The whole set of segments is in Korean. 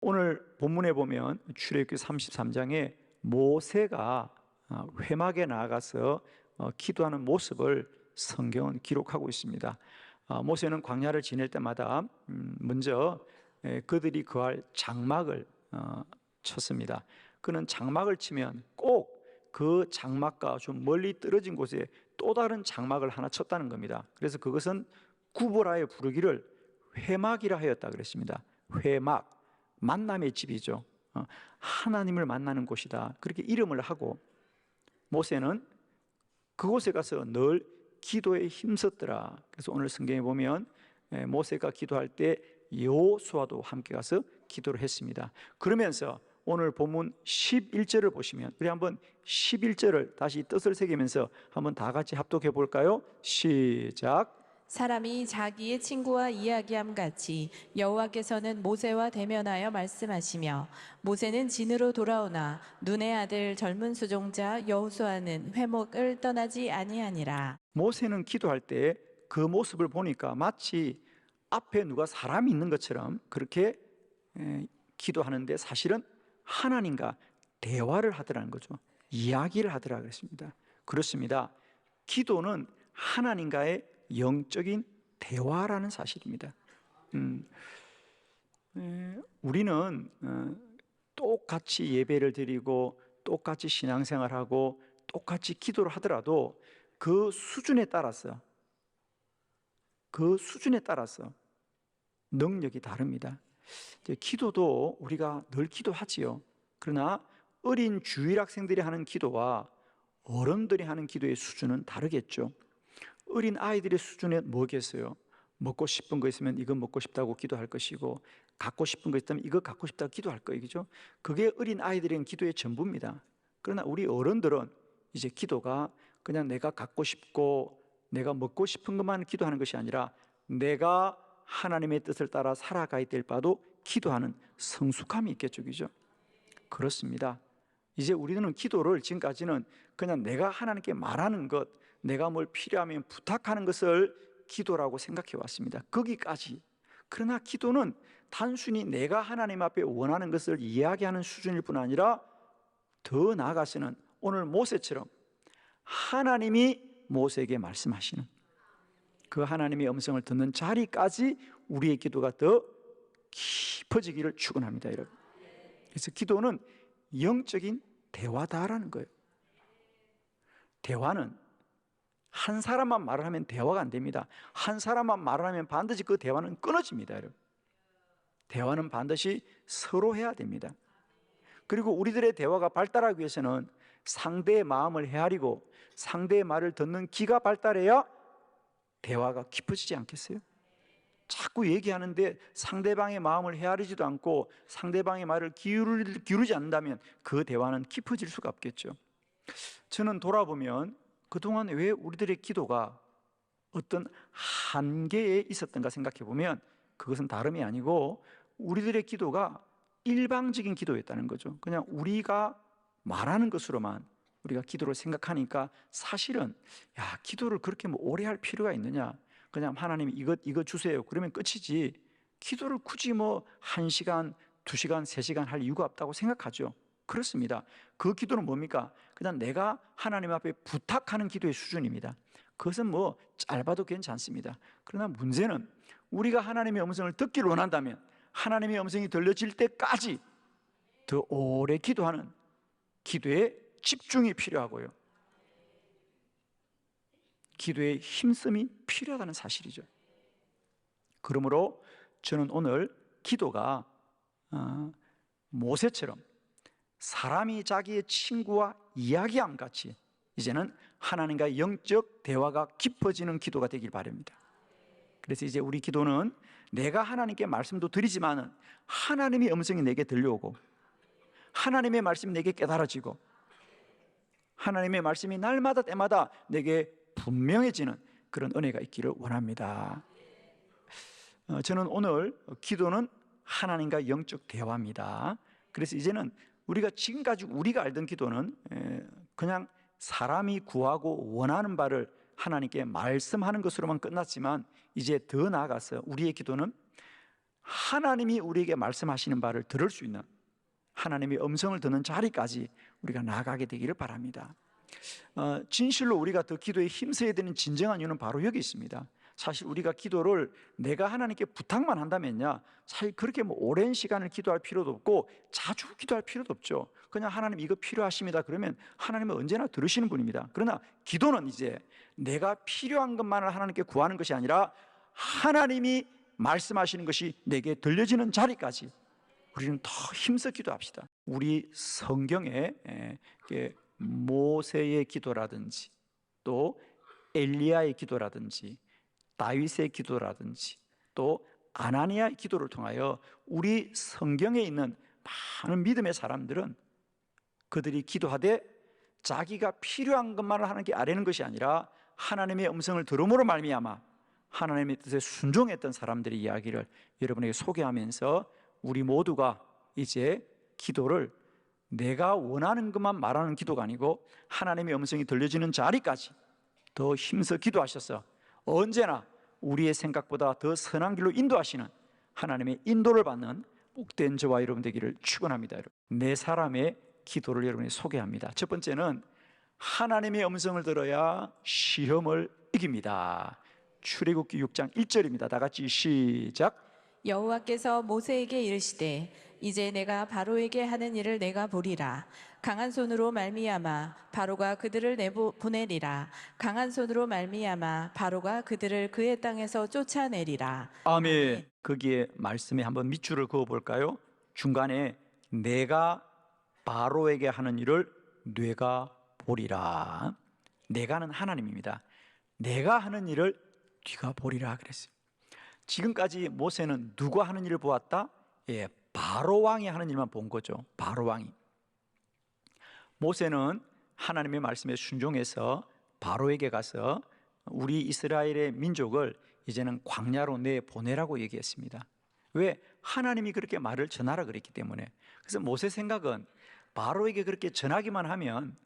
오늘 본문에 보면 출애굽기 33장에 모세가 회막에 나아가서 기도하는 모습을 성경은 기록하고 있습니다. 모세는 광야를 지낼 때마다 먼저 그들이 거할 장막을 쳤습니다. 그는 장막을 치면 꼭 그 장막과 좀 멀리 떨어진 곳에 또 다른 장막을 하나 쳤다는 겁니다. 그래서 그것은 구보라에 부르기를 회막이라 하였다 그랬습니다. 회막, 만남의 집이죠. 하나님을 만나는 곳이다, 그렇게 이름을 하고, 모세는 그곳에 가서 늘 기도에 힘썼더라. 그래서 오늘 성경에 보면 모세가 기도할 때 여호수아도 함께 가서 기도를 했습니다. 그러면서 오늘 본문 11절을 보시면, 우리 한번 11절을 다시 뜻을 새기면서 한번 다 같이 합독해 볼까요? 시작. 사람이 자기의 친구와 이야기함 같이 여호와께서는 모세와 대면하여 말씀하시며, 모세는 진으로 돌아오나 눈의 아들 젊은 수종자 여호수아는 회목을 떠나지 아니하니라. 모세는 기도할 때 그 모습을 보니까 마치 앞에 누가 사람이 있는 것처럼 그렇게 기도하는데, 사실은 하나님과 대화를 하더라는 거죠. 이야기를 하더라 그랬습니다. 그렇습니다. 기도는 하나님과의 영적인 대화라는 사실입니다. 우리는 똑같이 예배를 드리고 똑같이 신앙생활하고 똑같이 기도를 하더라도 그 수준에 따라서 능력이 다릅니다. 기도도 우리가 늘 기도하지요. 그러나 어린 주일 학생들이 하는 기도와 어른들이 하는 기도의 수준은 다르겠죠. 어린 아이들의 수준은 뭐겠어요? 먹고 싶은 거 있으면 이거 먹고 싶다고 기도할 것이고, 갖고 싶은 거 있다면 이거 갖고 싶다고 기도할 거예요. 그죠? 그게 어린 아이들의 기도의 전부입니다. 그러나 우리 어른들은 이제 기도가 그냥 내가 갖고 싶고 내가 먹고 싶은 것만 기도하는 것이 아니라 내가 하나님의 뜻을 따라 살아가야 될 바도 기도하는 성숙함이 있겠죠. 그죠? 그렇습니다. 이제 우리는 기도를 지금까지는 그냥 내가 하나님께 말하는 것, 내가 뭘 필요하면 부탁하는 것을 기도라고 생각해 왔습니다. 거기까지. 그러나 기도는 단순히 내가 하나님 앞에 원하는 것을 이야기하는 수준일 뿐 아니라 더 나아가서는 오늘 모세처럼 하나님이 모세에게 말씀하시는 그 하나님의 음성을 듣는 자리까지 우리의 기도가 더 깊어지기를 축원합니다, 여러분. 그래서 기도는 영적인 대화다라는 거예요. 대화는 한 사람만 말을 하면 대화가 안 됩니다. 한 사람만 말을 하면 반드시 그 대화는 끊어집니다, 여러분. 대화는 반드시 서로 해야 됩니다. 그리고 우리들의 대화가 발달하기 위해서는 상대의 마음을 헤아리고 상대의 말을 듣는 귀가 발달해야 대화가 깊어지지 않겠어요? 자꾸 얘기하는데 상대방의 마음을 헤아리지도 않고 상대방의 말을 기울이지 않는다면 그 대화는 깊어질 수가 없겠죠. 저는 돌아보면 그동안 왜 우리들의 기도가 어떤 한계에 있었던가 생각해 보면 그것은 다름이 아니고 우리들의 기도가 일방적인 기도였다는 거죠. 그냥 우리가 말하는 것으로만 우리가 기도를 생각하니까 사실은 기도를 그렇게 오래 할 필요가 있느냐, 그냥 하나님 이거 주세요 그러면 끝이지 기도를 굳이 1시간, 2시간, 3시간 할 이유가 없다고 생각하죠. 그렇습니다. 그 기도는 뭡니까? 그냥 내가 하나님 앞에 부탁하는 기도의 수준입니다. 그것은 짧아도 괜찮습니다. 그러나 문제는 우리가 하나님의 음성을 듣기를 원한다면 하나님의 음성이 들려질 때까지 더 오래 기도하는 기도에 집중이 필요하고요, 기도에 힘씀이 필요하다는 사실이죠. 그러므로 저는 오늘 기도가 모세처럼 사람이 자기의 친구와 이야기함 같이 이제는 하나님과 영적 대화가 깊어지는 기도가 되길 바랍니다. 그래서 이제 우리 기도는 내가 하나님께 말씀도 드리지만 하나님의 음성이 내게 들려오고 하나님의 말씀이 내게 깨달아지고 하나님의 말씀이 날마다 때마다 내게 분명해지는 그런 은혜가 있기를 원합니다. 저는 오늘 기도는 하나님과 영적 대화입니다. 그래서 이제는 우리가 지금까지 우리가 알던 기도는 그냥 사람이 구하고 원하는 바를 하나님께 말씀하는 것으로만 끝났지만 이제 더 나아가서 우리의 기도는 하나님이 우리에게 말씀하시는 바를 들을 수 있는, 하나님의 음성을 듣는 자리까지 우리가 나아가게 되기를 바랍니다. 진실로 우리가 더 기도에 힘써야 되는 진정한 이유는 바로 여기 있습니다. 사실 우리가 기도를 내가 하나님께 부탁만 한다면요, 사실 그렇게 오랜 시간을 기도할 필요도 없고 자주 기도할 필요도 없죠. 그냥 하나님 이거 필요하십니다 그러면 하나님은 언제나 들으시는 분입니다. 그러나 기도는 이제 내가 필요한 것만을 하나님께 구하는 것이 아니라 하나님이 말씀하시는 것이 내게 들려지는 자리까지 우리는 더 힘써 기도합시다. 우리 성경에 모세의 기도라든지 또 엘리야의 기도라든지 다윗의 기도라든지 또 아나니아의 기도를 통하여 우리 성경에 있는 많은 믿음의 사람들은 그들이 기도하되 자기가 필요한 것만을 하나님께 아뢰는 것이 아니라 하나님의 음성을 들음으로 말미암아 하나님의 뜻에 순종했던 사람들의 이야기를 여러분에게 소개하면서 우리 모두가 이제 기도를 내가 원하는 것만 말하는 기도가 아니고 하나님의 음성이 들려지는 자리까지 더 힘써 기도하셔서 언제나 우리의 생각보다 더 선한 길로 인도하시는 하나님의 인도를 받는 복된 저와 여러분 되기를 축원합니다. 네 사람의 기도를 여러분이 소개합니다. 첫 번째는 하나님의 음성을 들어야 시험을 이깁니다. 출애굽기 6장 1절입니다. 다 같이 시작. 여호와께서 모세에게 이르시되 이제 내가 바로에게 하는 일을 내가 보리라. 강한 손으로 말미암아 바로가 그들을 보내리라. 강한 손으로 말미암아 바로가 그들을 그의 땅에서 쫓아내리라. 아멘. 거기에 말씀에 한번 밑줄을 그어 볼까요? 중간에 내가 바로에게 하는 일을 네가 보리라. 내가는 하나님입니다. 내가 하는 일을 네가 보리라 그랬어요. 지금까지 모세는 누가 하는 일을 보았다? 바로 왕이 하는 일만 본 거죠. 바로 왕이. 모세는 하나님의 말씀에 순종해서 바로에게 가서 우리 이스라엘의 민족을 이제는 광야로 내보내라고 얘기했습니다. 왜? 하나님이 그렇게 말을 전하라 그랬기 때문에. 그래서 모세 생각은 바로에게 그렇게 전하기만 하면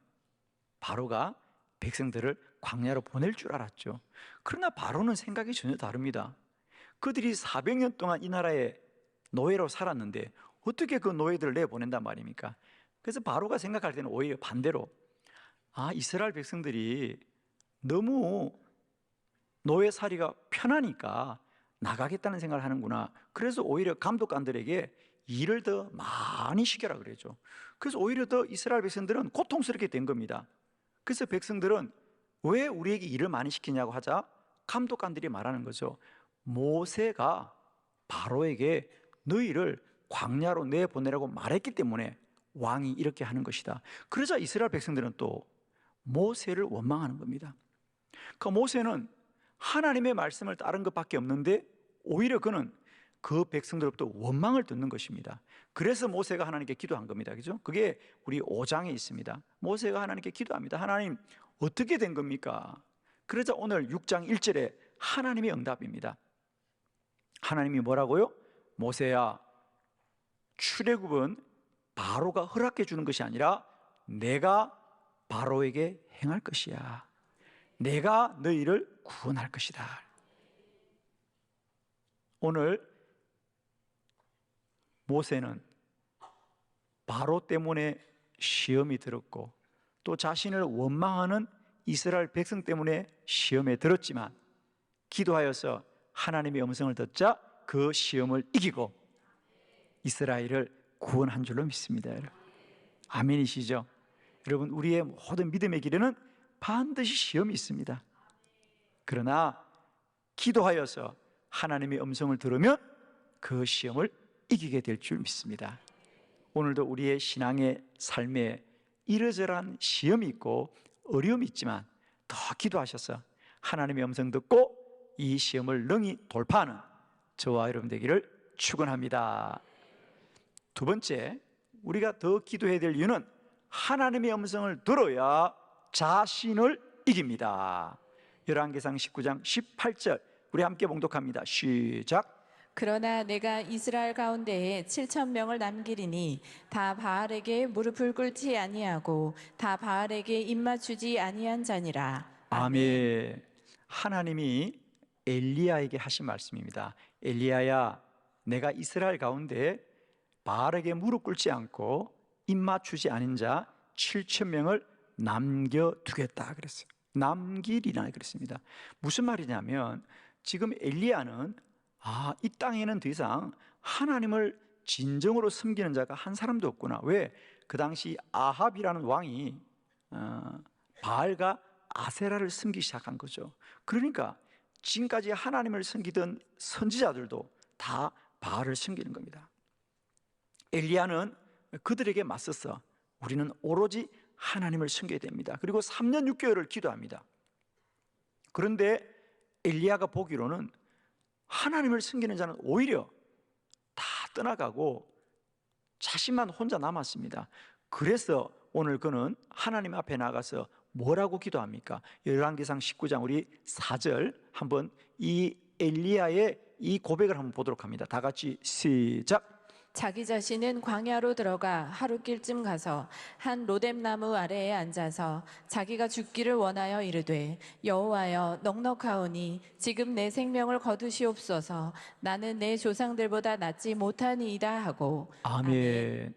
바로가 백성들을 광야로 보낼 줄 알았죠. 그러나 바로는 생각이 전혀 다릅니다. 그들이 400년 동안 이 나라에 노예로 살았는데 어떻게 그 노예들을 내보낸단 말입니까? 그래서 바로가 생각할 때는 오히려 반대로 이스라엘 백성들이 너무 노예살이가 편하니까 나가겠다는 생각을 하는구나. 그래서 오히려 감독관들에게 일을 더 많이 시켜라 그러죠. 그래서 오히려 더 이스라엘 백성들은 고통스럽게 된 겁니다. 그래서 백성들은 왜 우리에게 일을 많이 시키냐고 하자 감독관들이 말하는 거죠. 모세가 바로에게 너희를 광야로 내보내라고 말했기 때문에 왕이 이렇게 하는 것이다. 그러자 이스라엘 백성들은 또 모세를 원망하는 겁니다. 그 모세는 하나님의 말씀을 따른 것밖에 없는데 오히려 그는 그 백성들로부터 원망을 듣는 것입니다. 그래서 모세가 하나님께 기도한 겁니다. 그죠? 그게 우리 5장에 있습니다. 모세가 하나님께 기도합니다. 하나님, 어떻게 된 겁니까? 그러자 오늘 6장 1절에 하나님의 응답입니다. 하나님이 뭐라고요? 모세야, 출애굽은 바로가 허락해 주는 것이 아니라 내가 바로에게 행할 것이야. 내가 너희를 구원할 것이다. 오늘 모세는 바로 때문에 시험이 들었고 또 자신을 원망하는 이스라엘 백성 때문에 시험에 들었지만 기도하여서 하나님의 음성을 듣자 그 시험을 이기고 이스라엘을 구원한 줄로 믿습니다. 여러분. 아멘이시죠? 여러분, 우리의 모든 믿음의 길에는 반드시 시험이 있습니다. 그러나 기도하여서 하나님의 음성을 들으면 그 시험을 이기게 될 줄 믿습니다. 오늘도 우리의 신앙의 삶에 이러저러한 시험이 있고 어려움이 있지만 더 기도하셔서 하나님의 음성 듣고 이 시험을 능히 돌파하는 저와 여러분 되기를 축원합니다. 두 번째, 우리가 더 기도해야 될 이유는 하나님의 음성을 들어야 자신을 이깁니다. 열왕기상 19장 18절 우리 함께 봉독합니다. 시작. 그러나 내가 이스라엘 가운데에 7,000명을 남기리니 다 바알에게 무릎을 꿇지 아니하고 다 바알에게 입맞추지 아니한 자니라. 아멘. 하나님이 엘리야에게 하신 말씀입니다. 엘리야야, 내가 이스라엘 가운데 바알에게 무릎 꿇지 않고 입 맞추지 않은 자 7,000명을 남겨두겠다 그랬어요. 남기리라 그랬습니다. 무슨 말이냐면 지금 엘리야는 이 땅에는 더 이상 하나님을 진정으로 섬기는 자가 한 사람도 없구나. 왜? 그 당시 아합이라는 왕이 바알과 아세라를 섬기기 시작한 거죠. 그러니까 지금까지 하나님을 섬기던 선지자들도 다 바알을 섬기는 겁니다. 엘리야는 그들에게 맞서서 우리는 오로지 하나님을 섬겨야 됩니다. 그리고 3년 6개월을 기도합니다. 그런데 엘리야가 보기로는 하나님을 섬기는 자는 오히려 다 떠나가고 자신만 혼자 남았습니다. 그래서 오늘 그는 하나님 앞에 나가서 뭐라고 기도합니까? 열왕기상 19장 우리 4절 한번 이 엘리야의 이 고백을 한번 보도록 합니다. 다 같이 시작. 자기 자신은 광야로 들어가 하루길쯤 가서 한 로뎀나무 아래에 앉아서 자기가 죽기를 원하여 이르되 여호와여 넉넉하오니 지금 내 생명을 거두시옵소서. 나는 내 조상들보다 낫지 못하니이다 하고. 아멘.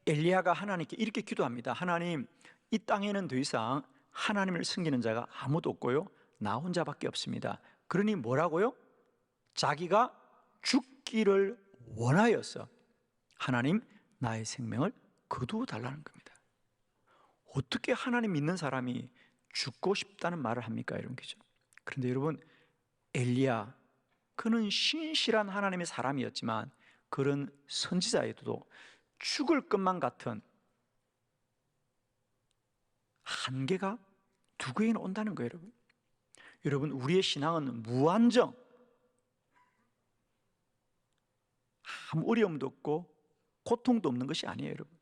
엘리야가 하나님께 이렇게 기도합니다. 하나님, 이 땅에는 더 이상 하나님을 섬기는 자가 아무도 없고요, 나 혼자밖에 없습니다. 그러니 뭐라고요? 자기가 죽기를 원하여서 하나님, 나의 생명을 거두어 달라는 겁니다. 어떻게 하나님 믿는 사람이 죽고 싶다는 말을 합니까? 이런 거죠. 그런데 여러분, 엘리야, 그는 신실한 하나님의 사람이었지만 그런 선지자에도 죽을 것만 같은 한계가 누구에게나 온다는 거예요. 여러분, 우리의 신앙은 무한정, 아무 어려움도 없고 고통도 없는 것이 아니에요. 여러분,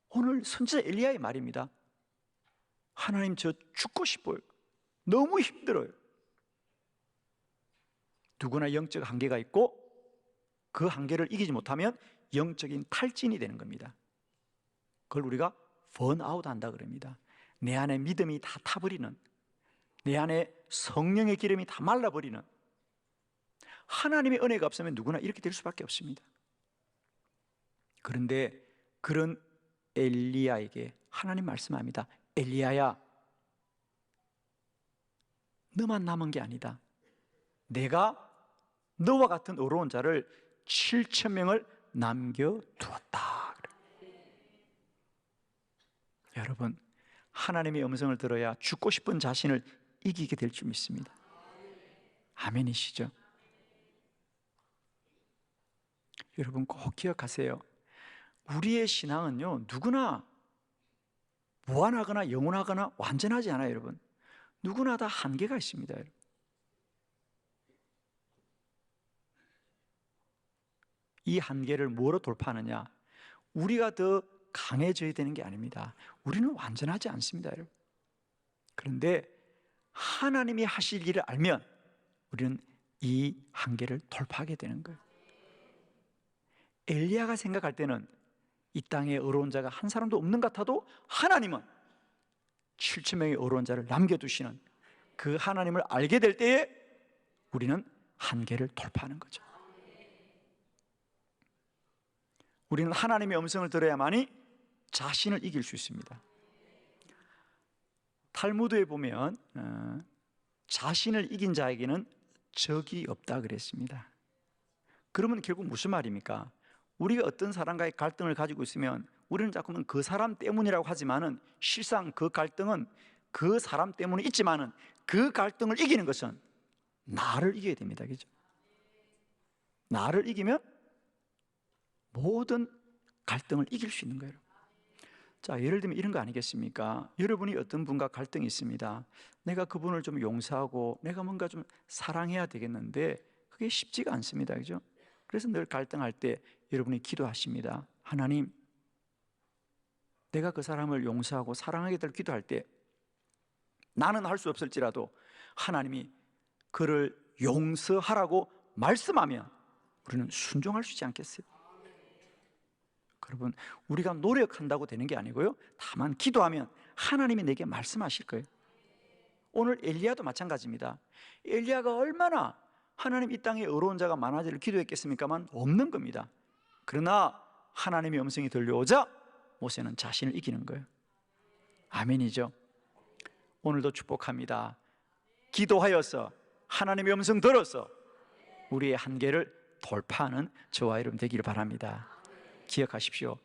오늘 선지자 엘리야의 말입니다. 하나님, 저 죽고 싶어요. 너무 힘들어요. 누구나 영적 한계가 있고 그 한계를 이기지 못하면 영적인 탈진이 되는 겁니다. 그걸 우리가 번아웃 한다 그럽니다. 내 안에 믿음이 다 타버리는, 내 안에 성령의 기름이 다 말라버리는, 하나님의 은혜가 없으면 누구나 이렇게 될 수밖에 없습니다. 그런데 그런 엘리야에게 하나님 말씀합니다. 엘리야야, 너만 남은 게 아니다. 내가 너와 같은 어려운 자를 7,000명을 남겨두었다. 여러분, 하나님의 음성을 들어야 죽고 싶은 자신을 이기게 될 줄 믿습니다. 아멘이시죠? 여러분, 꼭 기억하세요. 우리의 신앙은요, 누구나 무한하거나 영원하거나 완전하지 않아요. 여러분, 누구나 다 한계가 있습니다. 여러분. 이 한계를 뭐로 돌파하느냐? 우리가 더 강해져야 되는 게 아닙니다. 우리는 완전하지 않습니다, 여러분. 그런데 하나님이 하실 일을 알면 우리는 이 한계를 돌파하게 되는 거예요. 엘리야가 생각할 때는 이 땅에 어려운 자가 한 사람도 없는 것 같아도 하나님은 7,000명의 어려운 자를 남겨두시는 그 하나님을 알게 될 때에 우리는 한계를 돌파하는 거죠. 우리는 하나님의 음성을 들어야만이 자신을 이길 수 있습니다. 탈무드에 보면 자신을 이긴 자에게는 적이 없다 그랬습니다. 그러면 결국 무슨 말입니까? 우리가 어떤 사람과의 갈등을 가지고 있으면 우리는 자꾸만 그 사람 때문이라고 하지만은 실상 그 갈등은 그 사람 때문에 있지만은 그 갈등을 이기는 것은 나를 이겨야 됩니다. 그죠? 나를 이기면 모든 갈등을 이길 수 있는 거예요. 자, 예를 들면 이런 거 아니겠습니까? 여러분이 어떤 분과 갈등이 있습니다. 내가 그분을 좀 용서하고 내가 뭔가 좀 사랑해야 되겠는데 그게 쉽지가 않습니다. 그죠? 그래서 늘 갈등할 때 여러분이 기도하십니다. 하나님, 내가 그 사람을 용서하고 사랑하게 될 기도할 때 나는 할 수 없을지라도 하나님이 그를 용서하라고 말씀하면 우리는 순종할 수 있지 않겠어요? 여러분, 우리가 노력한다고 되는 게 아니고요, 다만 기도하면 하나님이 내게 말씀하실 거예요. 오늘 엘리야도 마찬가지입니다. 엘리야가 얼마나 하나님 이 땅에 의로운 자가 많아지를 기도했겠습니까만 없는 겁니다. 그러나 하나님의 음성이 들려오자 모세는 자신을 이기는 거예요. 아멘이죠. 오늘도 축복합니다. 기도하여서 하나님의 음성 들어서 우리의 한계를 돌파하는 저와 여러분 되기를 바랍니다. 기억하십시오.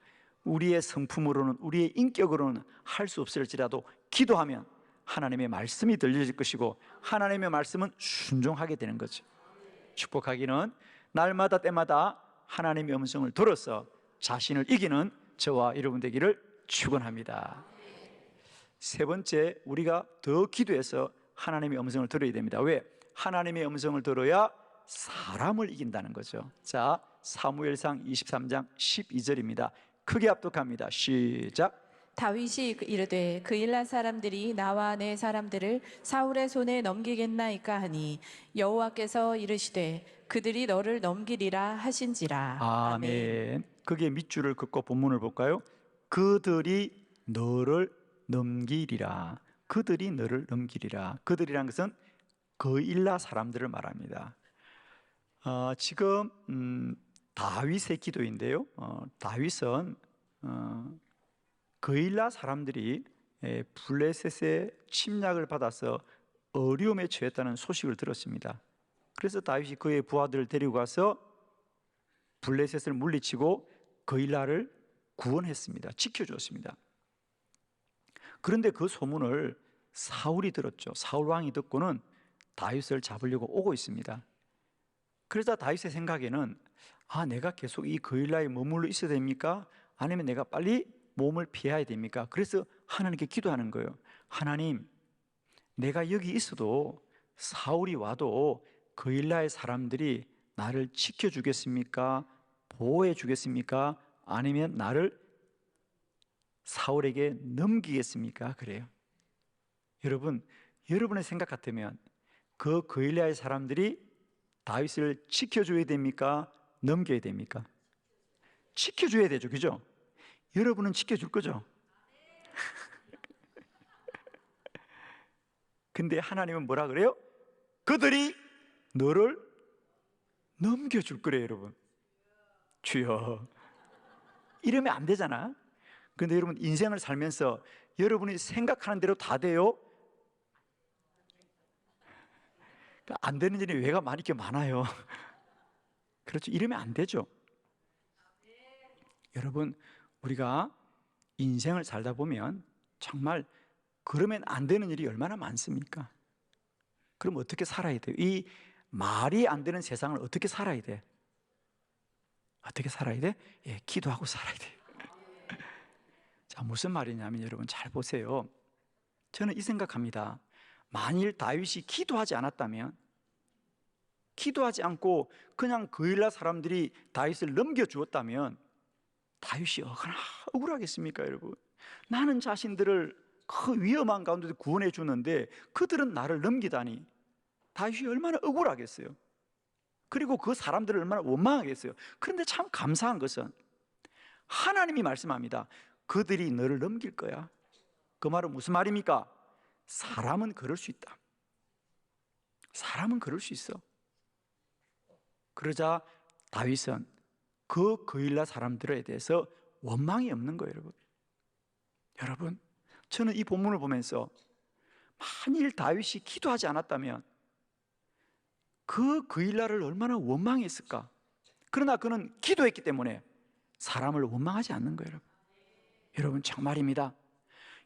우리의 성품으로는, 우리의 인격으로는 할 수 없을지라도 기도하면 하나님의 말씀이 들려질 것이고 하나님의 말씀은 순종하게 되는 거죠. 축복하기는 날마다 때마다 하나님의 음성을 들어서 자신을 이기는 저와 여러분 되기를 축원합니다. 세 번째, 우리가 더 기도해서 하나님의 음성을 들어야 됩니다. 왜? 하나님의 음성을 들어야 사람을 이긴다는 거죠. 자, 사무엘상 23장 12절입니다. 크게 합독합니다. 시작. 다윗이 이르되 그일라 사람들이 나와 내 사람들을 사울의 손에 넘기겠나이까 하니 여호와께서 이르시되 그들이 너를 넘기리라 하신지라. 아멘. 거기에 밑줄을 긋고 본문을 볼까요? 그들이 너를 넘기리라. 그들이 너를 넘기리라. 그들이란 것은 그일라 사람들을 말합니다. 지금 다윗의 기도인데요. 다윗은 그일라 사람들이 블레셋의 침략을 받아서 어려움에 처했다는 소식을 들었습니다. 그래서 다윗이 그의 부하들을 데리고 가서 블레셋을 물리치고 그일라를 구원했습니다. 지켜주었습니다. 그런데 그 소문을 사울이 들었죠. 사울 왕이 듣고는 다윗을 잡으려고 오고 있습니다. 그러자 다윗의 생각에는 내가 계속 이 그일라에 머물러 있어야 됩니까? 아니면 내가 빨리 몸을 피해야 됩니까? 그래서 하나님께 기도하는 거예요. 하나님, 내가 여기 있어도 사울이 와도 그일라의 사람들이 나를 지켜주겠습니까? 보호해 주겠습니까? 아니면 나를 사울에게 넘기겠습니까? 그래요. 여러분, 여러분의 생각 같으면 그 그일라의 사람들이 다윗을 지켜줘야 됩니까? 넘겨야 됩니까? 지켜줘야 되죠, 그죠? 여러분은 지켜줄 거죠? 근데 하나님은 뭐라 그래요? 그들이 너를 넘겨줄 거래요, 여러분. 주여, 이러면 안 되잖아. 그런데 여러분, 인생을 살면서 여러분이 생각하는 대로 다 돼요? 안 되는 일이 왜가 많이 이렇게 많아요. 그렇죠. 이러면 안 되죠. 여러분, 우리가 인생을 살다 보면 정말 그러면 안 되는 일이 얼마나 많습니까? 그럼 어떻게 살아야 돼요? 이 말이 안 되는 세상을 어떻게 살아야 돼? 어떻게 살아야 돼? 기도하고 살아야 돼요. 자, 무슨 말이냐면 여러분 잘 보세요. 저는 이 생각합니다. 만일 다윗이 기도하지 않았다면, 기도하지 않고 그냥 그일라 사람들이 다윗을 넘겨주었다면 다윗이 얼마나 억울하겠습니까, 여러분? 나는 자신들을 그 위험한 가운데서 구원해 주는데 그들은 나를 넘기다니 다윗이 얼마나 억울하겠어요. 그리고 그 사람들을 얼마나 원망하겠어요. 그런데 참 감사한 것은 하나님이 말씀합니다. 그들이 너를 넘길 거야. 그 말은 무슨 말입니까? 사람은 그럴 수 있다. 사람은 그럴 수 있어. 그러자 다윗은 그 그일라 사람들에 대해서 원망이 없는 거예요, 여러분. 여러분, 저는 이 본문을 보면서 만일 다윗이 기도하지 않았다면 그 그일라를 얼마나 원망했을까. 그러나 그는 기도했기 때문에 사람을 원망하지 않는 거예요, 여러분. 여러분, 정말입니다.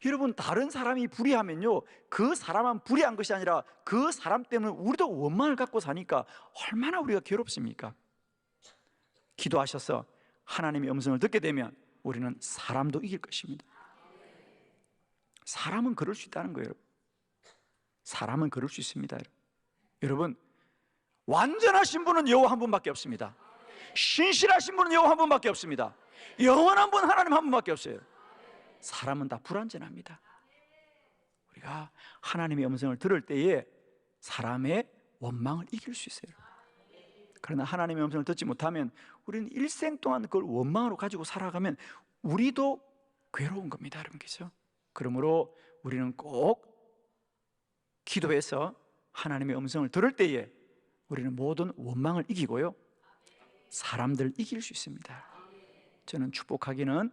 여러분, 다른 사람이 불의하면요, 그 사람만 불의한 것이 아니라 그 사람 때문에 우리도 원망을 갖고 사니까 얼마나 우리가 괴롭습니까? 기도하셔서 하나님의 음성을 듣게 되면 우리는 사람도 이길 것입니다. 사람은 그럴 수 있다는 거예요, 여러분. 사람은 그럴 수 있습니다. 여러분, 완전하신 분은 여호와 한 분밖에 없습니다. 신실하신 분은 여호와 한 분밖에 없습니다. 영원한 분 하나님 한 분밖에 없어요. 사람은 다 불완전합니다. 우리가 하나님의 음성을 들을 때에 사람의 원망을 이길 수 있어요. 그러나 하나님의 음성을 듣지 못하면 우리는 일생 동안 그걸 원망으로 가지고 살아가면 우리도 괴로운 겁니다, 여러분. 그죠? 그러므로 우리는 꼭 기도해서 하나님의 음성을 들을 때에 우리는 모든 원망을 이기고요, 사람들을 이길 수 있습니다. 저는 축복하기는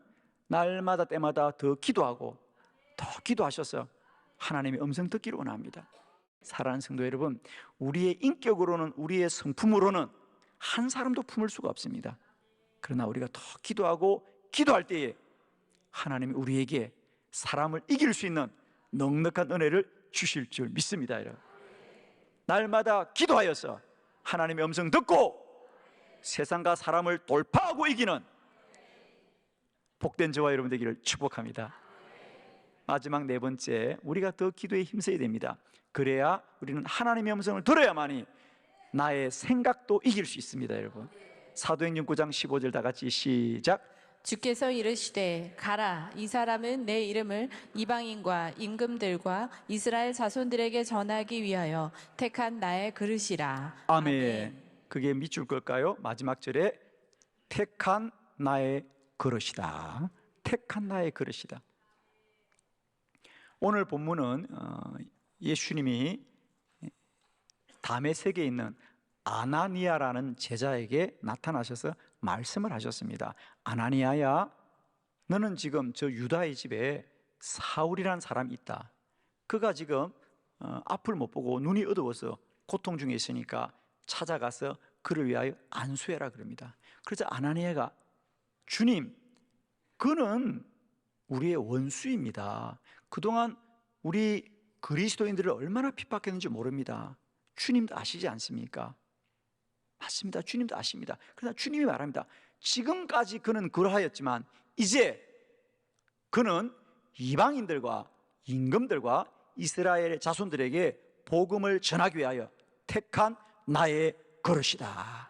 날마다 때마다 더 기도하고 더 기도하셔서 하나님의 음성 듣기를 원합니다. 사랑하는 성도 여러분, 우리의 인격으로는, 우리의 성품으로는 한 사람도 품을 수가 없습니다. 그러나 우리가 더 기도하고 기도할 때에 하나님이 우리에게 사람을 이길 수 있는 넉넉한 은혜를 주실 줄 믿습니다. 여러분, 날마다 기도하여서 하나님의 음성 듣고 세상과 사람을 돌파하고 이기는 복된 저와 여러분 되기를 축복합니다. 마지막 네 번째, 우리가 더 기도에 힘써야 됩니다. 그래야 우리는 하나님의 음성을 들어야만이 나의 생각도 이길 수 있습니다. 여러분, 사도행전 9장 15절 다 같이 시작. 주께서 이르시되 가라, 이 사람은 내 이름을 이방인과 임금들과 이스라엘 자손들에게 전하기 위하여 택한 나의 그릇이라. 아멘. 그게 밑줄 걸까요? 마지막 절에 택한 나의 그릇이다. 택한 나의 그릇이다. 오늘 본문은 예수님이 다메섹에 있는 아나니아라는 제자에게 나타나셔서 말씀을 하셨습니다. 아나니아야, 너는 지금 저 유다의 집에 사울이라는 사람이 있다. 그가 지금 앞을 못 보고 눈이 어두워서 고통 중에 있으니까 찾아가서 그를 위하여 안수해라 그럽니다. 그래서 아나니아가, 주님, 그는 우리의 원수입니다. 그동안 우리 그리스도인들을 얼마나 핍박했는지 모릅니다. 주님도 아시지 않습니까? 맞습니다. 주님도 아십니다. 그러나 주님이 말합니다. 지금까지 그는 그러하였지만 이제 그는 이방인들과 임금들과 이스라엘의 자손들에게 복음을 전하기 위하여 택한 나의 그릇이다.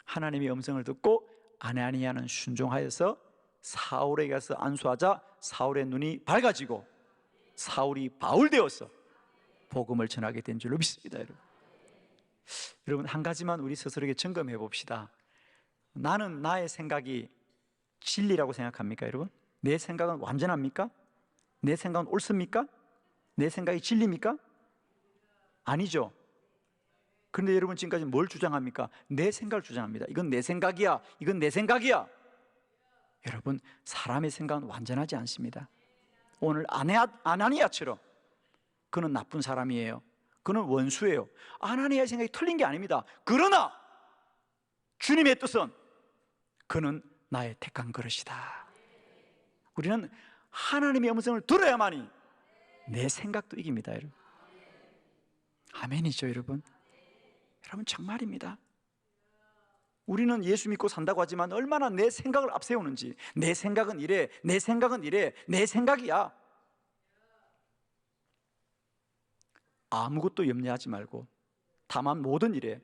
하나님의 음성을 듣고 아나니아는 순종하여서 사울에게 가서 안수하자 사울의 눈이 밝아지고 사울이 바울 되어서 복음을 전하게 된 줄로 믿습니다. 여러분, 한 가지만 우리 스스로에게 점검해 봅시다. 나는 나의 생각이 진리라고 생각합니까? 여러분, 내 생각은 완전합니까? 내 생각은 옳습니까? 내 생각이 진리입니까? 아니죠. 그런데 여러분, 지금까지 뭘 주장합니까? 내 생각을 주장합니다. 이건 내 생각이야, 이건 내 생각이야. 여러분, 사람의 생각은 완전하지 않습니다. 오늘 아나니아처럼 그는 나쁜 사람이에요. 그는 원수예요. 아나니아의 생각이 틀린 게 아닙니다. 그러나 주님의 뜻은 그는 나의 택한 그릇이다. 우리는 하나님의 음성을 들어야만이 내 생각도 이깁니다. 여러분, 아멘이죠. 여러분, 정말입니다. 우리는 예수 믿고 산다고 하지만 얼마나 내 생각을 앞세우는지. 내 생각은 이래, 내 생각은 이래, 내 생각이야. 아무것도 염려하지 말고 다만 모든 일에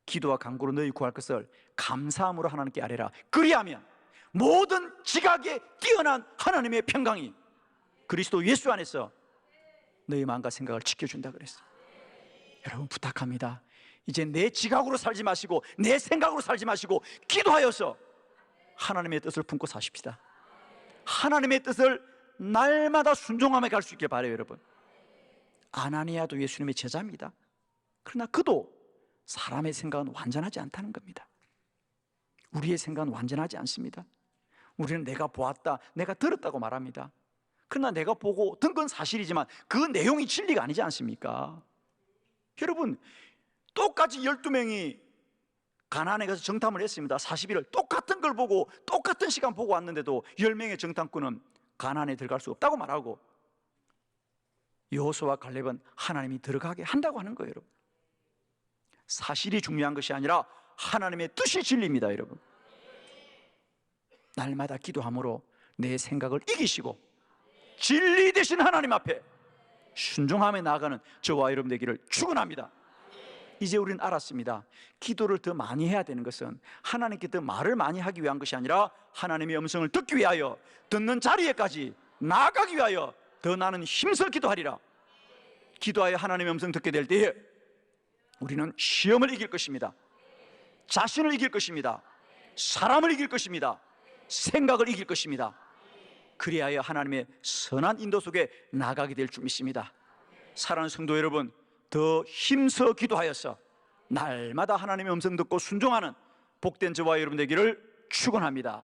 기도와 간구로 너희 구할 것을 감사함으로 하나님께 아뢰라. 그리하면 모든 지각에 뛰어난 하나님의 평강이 그리스도 예수 안에서 너희 마음과 생각을 지켜준다 그랬어요. 여러분, 부탁합니다. 이제 내 지각으로 살지 마시고 내 생각으로 살지 마시고 기도하여서 하나님의 뜻을 품고 사십시다. 하나님의 뜻을 날마다 순종하며 갈 수 있길 바라요. 여러분, 아나니아도 예수님의 제자입니다. 그러나 그도 사람의 생각은 완전하지 않다는 겁니다. 우리의 생각은 완전하지 않습니다. 우리는 내가 보았다, 내가 들었다고 말합니다. 그러나 내가 보고 든 건 사실이지만 그 내용이 진리가 아니지 않습니까? 여러분, 똑같이 12명이 가나안에 가서 정탐을 했습니다. 40일을 똑같은 걸 보고 똑같은 시간 보고 왔는데도 10명의 정탐꾼은 가나안에 들어갈 수 없다고 말하고 여호수아와 갈렙은 하나님이 들어가게 한다고 하는 거예요. 여러분, 사실이 중요한 것이 아니라 하나님의 뜻이 진리입니다. 여러분, 날마다 기도함으로 내 생각을 이기시고 진리 되신 하나님 앞에 순종하며 나아가는 저와 여러분 되기를 축원합니다. 이제 우리는 알았습니다. 기도를 더 많이 해야 되는 것은 하나님께 더 말을 많이 하기 위한 것이 아니라 하나님의 음성을 듣기 위하여 듣는 자리에까지 나아가기 위하여 더 나는 힘써 기도하리라. 기도하여 하나님의 음성 듣게 될 때에 우리는 시험을 이길 것입니다. 자신을 이길 것입니다. 사람을 이길 것입니다. 생각을 이길 것입니다. 그리하여 하나님의 선한 인도 속에 나가게 될 줄 믿습니다. 사랑하는 성도 여러분, 더 힘써 기도하여서 날마다 하나님의 음성 듣고 순종하는 복된 저와 여러분 되기를 축원합니다.